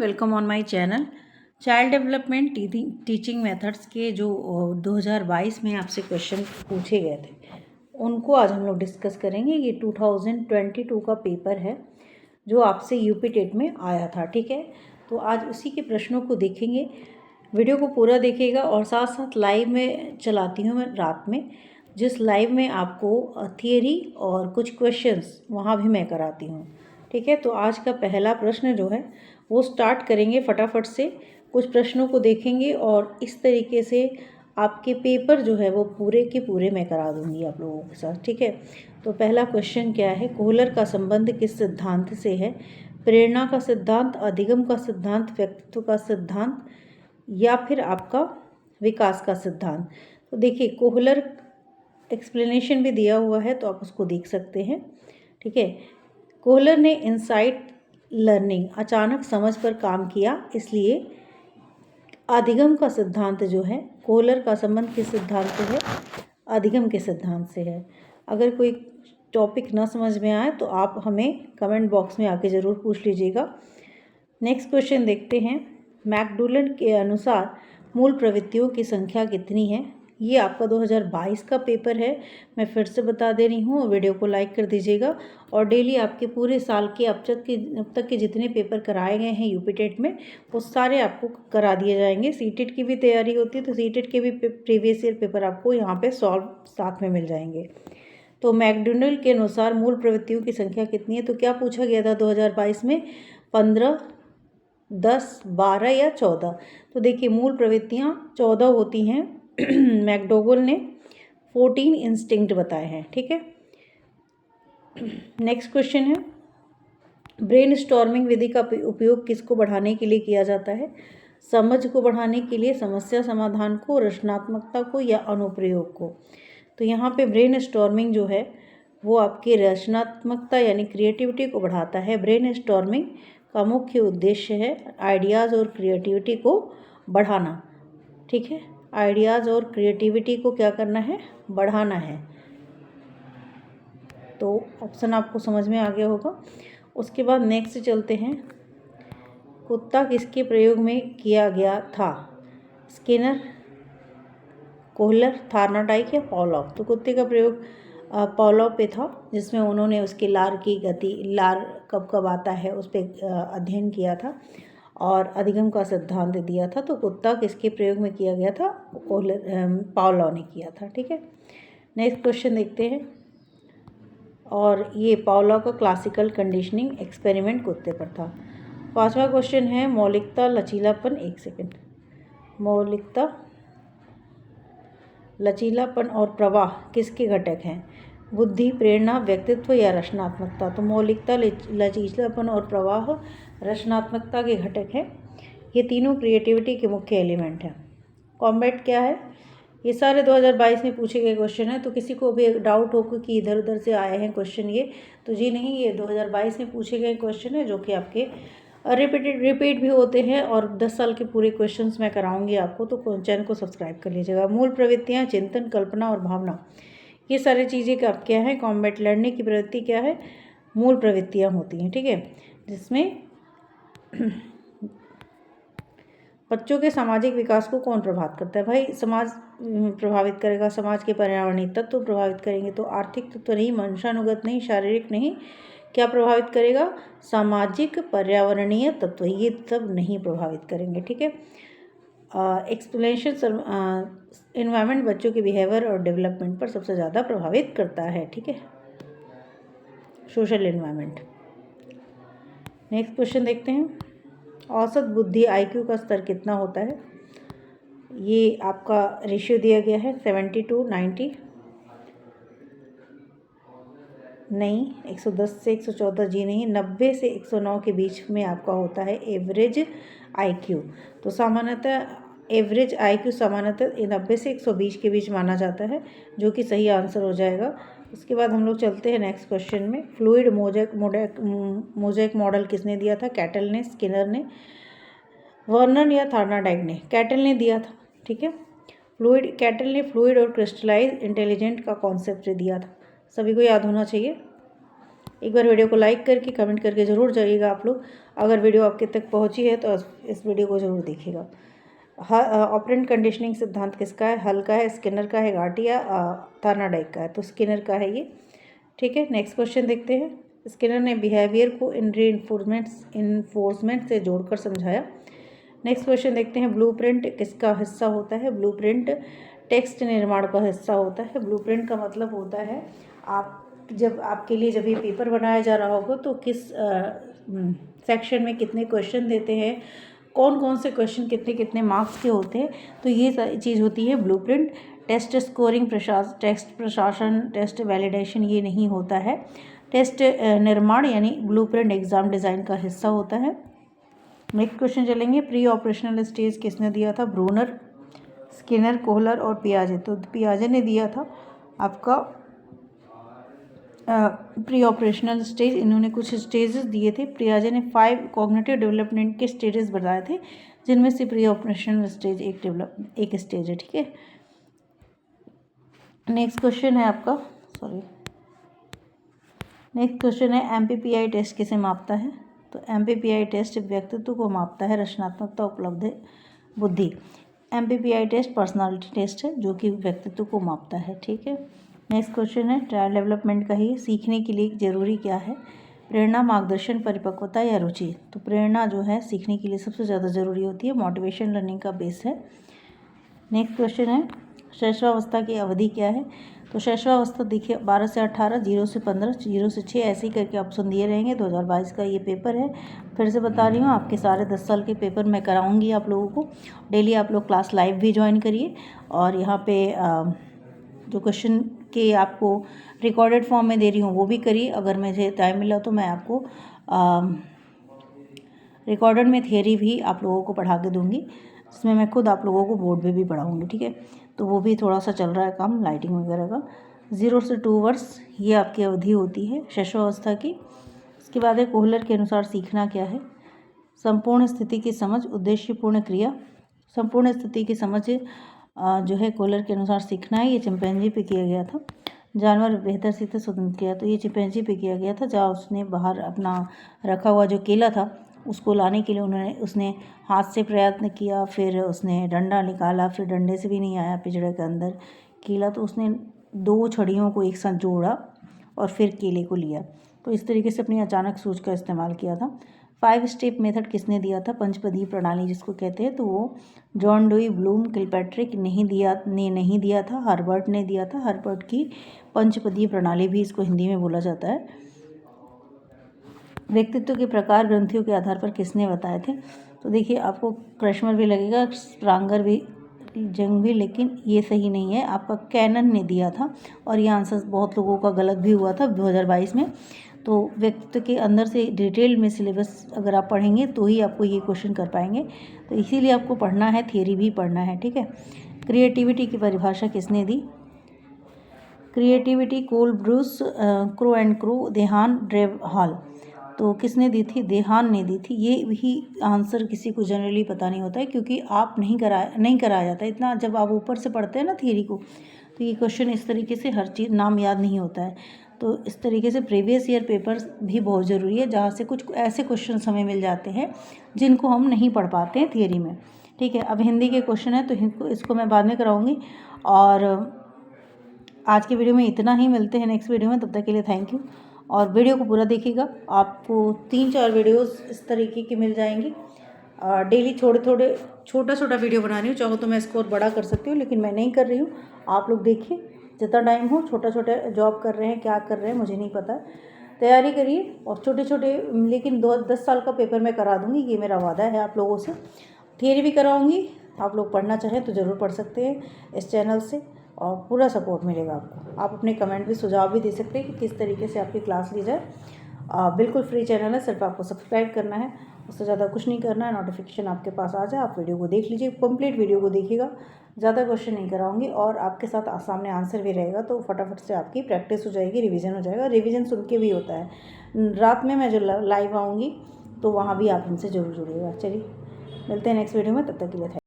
Welcome on my channel. Child development teaching methods के जो 2022 में आपसे क्वेश्चन पूछे गए थे उनको आज हम लोग डिस्कस करेंगे। ये 2022 का पेपर है जो आपसे यूपी टेट में आया था, ठीक है। तो आज उसी के प्रश्नों को देखेंगे। वीडियो को पूरा देखिएगा और साथ साथ लाइव में चलाती हूँ मैं रात में, जिस लाइव में आपको थियरी और कुछ क्वेश्चंस वहाँ भी मैं कराती हूँ, ठीक है। तो आज का पहला प्रश्न जो है वो स्टार्ट करेंगे फटाफट से। कुछ प्रश्नों को देखेंगे और इस तरीके से आपके पेपर जो है वो पूरे के पूरे मैं करा दूंगी आप लोगों के साथ, ठीक है। तो पहला क्वेश्चन क्या है, कोहलर का संबंध किस सिद्धांत से है? प्रेरणा का सिद्धांत, अधिगम का सिद्धांत, व्यक्तित्व का सिद्धांत या फिर आपका विकास का सिद्धांत। तो देखिए कोहलर एक्सप्लेनेशन भी दिया हुआ है तो आप उसको देख सकते हैं, ठीक है। कोहलर ने इनसाइट लर्निंग, अचानक समझ पर काम किया, इसलिए अधिगम का सिद्धांत जो है, कोहलर का संबंध किस सिद्धांत से है? अधिगम के सिद्धांत से है। अगर कोई टॉपिक ना समझ में आए तो आप हमें कमेंट बॉक्स में आके ज़रूर पूछ लीजिएगा। नेक्स्ट क्वेश्चन देखते हैं। मैकडूलन के अनुसार मूल प्रवृत्तियों की संख्या कितनी है? ये आपका 2022 का पेपर है, मैं फिर से बता दे रही हूँ। वीडियो को लाइक कर दीजिएगा और डेली आपके पूरे साल के अब तक के जितने पेपर कराए गए हैं यूपी टेट में वो सारे आपको करा दिए जाएंगे। सीटेट की भी तैयारी होती है तो सीटेट के भी प्रीवियस ईयर पेपर आपको यहाँ पे सॉल्व साथ में मिल जाएंगे। तो मैकडोनल्ड के अनुसार मूल प्रवृत्तियों की संख्या कितनी है? तो क्या पूछा गया था 2022 में? 15, 10, 12 या 14। तो देखिए मूल प्रवृत्तियाँ 14 होती हैं। मैकडोगल ने 14 इंस्टिंक्ट बताए हैं, ठीक है। नेक्स्ट क्वेश्चन है, ब्रेन स्टॉर्मिंग विधि का उपयोग किसको बढ़ाने के लिए किया जाता है? समझ को बढ़ाने के लिए, समस्या समाधान को, रचनात्मकता को या अनुप्रयोग को। तो यहाँ पे ब्रेन स्टॉर्मिंग जो है वो आपकी रचनात्मकता यानी क्रिएटिविटी को बढ़ाता है। ब्रेन स्टॉर्मिंग का मुख्य उद्देश्य है आइडियाज़ और क्रिएटिविटी को बढ़ाना, ठीक है। आइडियाज़ और क्रिएटिविटी को क्या करना है? बढ़ाना है। तो ऑप्शन आपको समझ में आ गया होगा। उसके बाद नेक्स्ट चलते हैं, कुत्ता किसके प्रयोग में किया गया था? स्किनर, कोहलर, थार्नाडाइक या पॉलोव। तो कुत्ते का प्रयोग पॉलोव पे था, जिसमें उन्होंने उसके लार की गति, लार कब कब आता है उस पर अध्ययन किया था और अधिगम का सिद्धांत दिया था। तो कुत्ता किसके प्रयोग में किया गया था? पॉलोव ने किया था, ठीक है। नेक्स्ट क्वेश्चन देखते हैं और ये पॉलोव का क्लासिकल कंडीशनिंग एक्सपेरिमेंट कुत्ते पर था। पांचवा क्वेश्चन है, मौलिकता, लचीलापन, एक सेकेंड, मौलिकता, लचीलापन और प्रवाह किसके घटक हैं? बुद्धि, प्रेरणा, व्यक्तित्व या रचनात्मकता। तो मौलिकता, लचीलापन और प्रवाह रचनात्मकता के घटक हैं। ये तीनों क्रिएटिविटी के मुख्य एलिमेंट हैं। कॉम्बैट क्या है? ये सारे 2022 में पूछे गए क्वेश्चन हैं। तो किसी को भी डाउट हो कि इधर उधर से आए हैं क्वेश्चन ये, तो जी नहीं, ये 2022 में पूछे गए क्वेश्चन है जो कि आपके रिपीट भी होते हैं और 10 साल के पूरे क्वेश्चंस मैं कराऊंगी आपको। तो चैनल को सब्सक्राइब कर लीजिएगा। मूल प्रवृत्तियाँ, चिंतन, कल्पना और भावना, ये सारी चीज़ें क्या है? कॉम्बैट लड़ने की प्रवृत्ति क्या है? मूल प्रवृत्तियाँ होती हैं, ठीक है। जिसमें बच्चों के सामाजिक विकास को कौन प्रभावित करता है? भाई समाज प्रभावित करेगा, समाज के पर्यावरणीय तत्व प्रभावित करेंगे। तो आर्थिक तत्व नहीं, वंशानुगत नहीं, शारीरिक नहीं, क्या प्रभावित करेगा? सामाजिक पर्यावरणीय तत्व, ये सब नहीं प्रभावित करेंगे, ठीक है। एक्सप्लेनेशन, एनवायरनमेंट बच्चों के बिहेवियर और डेवलपमेंट पर सबसे ज़्यादा प्रभावित करता है, ठीक है, सोशल एनवायरनमेंट। नेक्स्ट क्वेश्चन देखते हैं, औसत बुद्धि IQ का स्तर कितना होता है? ये आपका रेशियो दिया गया है 70/90, नहीं, 110 से 114, जी नहीं, 90 से 109 के बीच में आपका होता है एवरेज IQ। तो सामान्यतः एवरेज IQ सामान्यतः 90 से 120 के बीच माना जाता है, जो कि सही आंसर हो जाएगा। उसके बाद हम लोग चलते हैं नेक्स्ट क्वेश्चन में। फ्लूइड मोज़ेक मॉडल किसने दिया था? कैटल ने, स्किनर ने, वर्नन या थार्नाडाइक ने? कैटल ने दिया था, ठीक है। कैटल ने फ्लूइड और क्रिस्टलाइज इंटेलिजेंट का कॉन्सेप्ट दिया था, सभी को याद होना चाहिए। एक बार वीडियो को लाइक करके कमेंट करके ज़रूर जाइएगा आप लोग। अगर वीडियो आपके तक पहुंची है तो इस वीडियो को ज़रूर देखिएगा। ऑपरेंट कंडीशनिंग सिद्धांत किसका है? हल का है, स्किनर का है, गार्टी या थार्नाडाइक का है? तो स्किनर का है ये। ठीक है, नेक्स्ट क्वेश्चन देखते हैं। स्किनर ने बिहेवियर को इन्फोर्समेंट से जोड़कर समझाया। नेक्स्ट क्वेश्चन देखते हैं। ब्लूप्रिंट किसका हिस्सा होता है? ब्लूप्रिंट टेक्स्ट निर्माण का हिस्सा होता है। ब्लूप्रिंट का मतलब होता है जब आपके लिए जब ये पेपर बनाया जा रहा होगा तो किस सेक्शन में कितने क्वेश्चन देते हैं, कौन कौन से क्वेश्चन कितने कितने मार्क्स के होते हैं, तो ये सारी चीज़ होती है ब्लूप्रिंट। टेस्ट स्कोरिंग, टेस्ट प्रशासन, टेस्ट वैलिडेशन ये नहीं होता है। टेस्ट निर्माण यानी ब्लूप्रिंट एग्ज़ाम डिज़ाइन का हिस्सा होता है। नेक्स्ट क्वेश्चन चलेंगे। प्री ऑपरेशनल स्टेज किसने दिया था? ब्रूनर, स्किनर, कोहलर और पियाजे। तो पियाजे ने दिया था आपका प्री ऑपरेशनल स्टेज। इन्होंने कुछ स्टेजेस दिए थे। पियाजे ने 5 कॉग्निटिव डेवलपमेंट के स्टेजेस बताए थे, जिनमें से प्री ऑपरेशनल स्टेज एक स्टेज है। ठीक है, नेक्स्ट क्वेश्चन है आपका, नेक्स्ट क्वेश्चन है MPPI टेस्ट किसे मापता है? तो MPPI टेस्ट व्यक्तित्व को मापता है, रचनात्मकता, उपलब्धि, बुद्धि। MPPI टेस्ट पर्सनालिटी टेस्ट है जो कि व्यक्तित्व को मापता है। ठीक है, नेक्स्ट क्वेश्चन है चाइल्ड डेवलपमेंट का ही। सीखने के लिए जरूरी क्या है? प्रेरणा, मार्गदर्शन, परिपक्वता या रुचि। तो प्रेरणा जो है सीखने के लिए सबसे ज़्यादा ज़रूरी होती है। मोटिवेशन लर्निंग का बेस है। नेक्स्ट क्वेश्चन है शैशवावस्था की अवधि क्या है? तो शैशवावस्था देखिए 12 से 18, 0 से 15, 0 से 6 ऐसे ही करके ऑप्शन दिए रहेंगे। 2022 का ये पेपर है। फिर से बता रही हूँ, आपके सारे 10 साल के पेपर मैं कराऊंगी आप लोगों को। डेली आप लोग क्लास लाइव भी ज्वाइन करिए और यहाँ पे जो क्वेश्चन के आपको रिकॉर्डेड फॉर्म में दे रही हूँ वो भी करिए। अगर मुझे टाइम मिला तो मैं आपको रिकॉर्डेड में थियरी भी आप लोगों को पढ़ा के दूँगी, जिसमें मैं खुद आप लोगों को बोर्ड पे भी पढ़ाऊँगी। ठीक है, तो वो भी थोड़ा सा चल रहा है काम लाइटिंग वगैरह का। 0 से 2 वर्ष ये आपकी अवधि होती है शैशवावस्था की। इसके बाद है कोहलर के अनुसार सीखना क्या है? संपूर्ण स्थिति की समझ, उद्देश्यपूर्ण क्रिया। संपूर्ण स्थिति की समझ जो है कोहलर के अनुसार सीखना है। ये चिंपैंजी पे किया गया था। जानवर बेहतर से स्वतंत्र किया, तो ये चिंपैंजी पे किया गया था, जहाँ उसने बाहर अपना रखा हुआ जो केला था उसको लाने के लिए उसने हाथ से प्रयत्न किया, फिर उसने डंडा निकाला, फिर डंडे से भी नहीं आया पिंजरे के अंदर केला, तो उसने 2 छड़ियों को एक साथ जोड़ा और फिर केले को लिया। तो इस तरीके से अपनी अचानक सोच का इस्तेमाल किया था। 5 स्टेप मेथड किसने दिया था? पंचपदी प्रणाली जिसको कहते हैं, तो वो जॉन डुई, ब्लूम, किलपैट्रिक नहीं दिया था, हर्बर्ट ने दिया था। हर्बर्ट की पंचपदी प्रणाली भी इसको हिंदी में बोला जाता है। व्यक्तित्व के प्रकार ग्रंथियों के आधार पर किसने बताए थे? तो देखिए आपको क्रैशमर भी लगेगा, स्प्रांगर भी, जंग भी, लेकिन ये सही नहीं है। आपका कैनन ने दिया था और ये आंसर बहुत लोगों का गलत भी हुआ था 2022 में। तो व्यक्तित्व के अंदर से डिटेल में सिलेबस अगर आप पढ़ेंगे तो ही आपको ये क्वेश्चन कर पाएंगे, तो इसीलिए आपको पढ़ना है, थियरी भी पढ़ना है। ठीक है, क्रिएटिविटी की परिभाषा किसने दी? Creativity Cole Bruce, Crow and Crow, Dehaan Drevdahl. तो किसने दी थी? देहान ने दी थी। ये भी आंसर किसी को जनरली पता नहीं होता है, क्योंकि आप नहीं कराया जाता इतना। जब आप ऊपर से पढ़ते हैं ना थियरी को, तो ये क्वेश्चन इस तरीके से हर चीज़ नाम याद नहीं होता है। तो इस तरीके से प्रीवियस ईयर पेपर्स भी बहुत ज़रूरी है, जहाँ से कुछ ऐसे क्वेश्चन हमें मिल जाते हैं जिनको हम नहीं पढ़ पाते हैं थियरी में। ठीक है, अब हिंदी के क्वेश्चन है तो इसको मैं बाद में कराऊँगी। और आज की वीडियो में इतना ही, मिलते हैं नेक्स्ट वीडियो में, तब तक के लिए थैंक यू। और वीडियो को पूरा देखिएगा, आपको 3-4 वीडियोस इस तरीके की मिल जाएंगी। डेली छोटा वीडियो बना रही हूँ, चाहो तो मैं इसको और बड़ा कर सकती हूँ, लेकिन मैं नहीं कर रही हूँ। आप लोग देखिए, जितना टाइम हो, छोटा जॉब कर रहे हैं, क्या कर रहे हैं मुझे नहीं पता, तैयारी करिए। और छोटे लेकिन 10 साल का पेपर मैं करा दूँगी, ये मेरा वादा है आप लोगों से। थियरी भी कराऊँगी, आप लोग पढ़ना चाहें तो ज़रूर पढ़ सकते हैं इस चैनल से, और पूरा सपोर्ट मिलेगा आपको। आप अपने कमेंट भी, सुझाव भी दे सकते हैं कि किस तरीके से आपकी क्लास ली जाए। बिल्कुल फ्री चैनल है, सिर्फ आपको सब्सक्राइब करना है, उससे ज़्यादा कुछ नहीं करना है। नोटिफिकेशन आपके पास आ जाए, आप वीडियो को देख लीजिए, कंप्लीट वीडियो को देखिएगा। ज़्यादा क्वेश्चन नहीं कराऊंगी और आपके साथ सामने आंसर भी रहेगा, तो फटाफट से आपकी प्रैक्टिस हो जाएगी, रिवीजन हो जाएगा। रिवीजन सुन के भी होता है। रात में मैं जो लाइव आऊँगी तो वहाँ भी आप हमसे ज़रूर जुड़िएगा। चलिए मिलते हैं नेक्स्ट वीडियो में, तब तक के लिए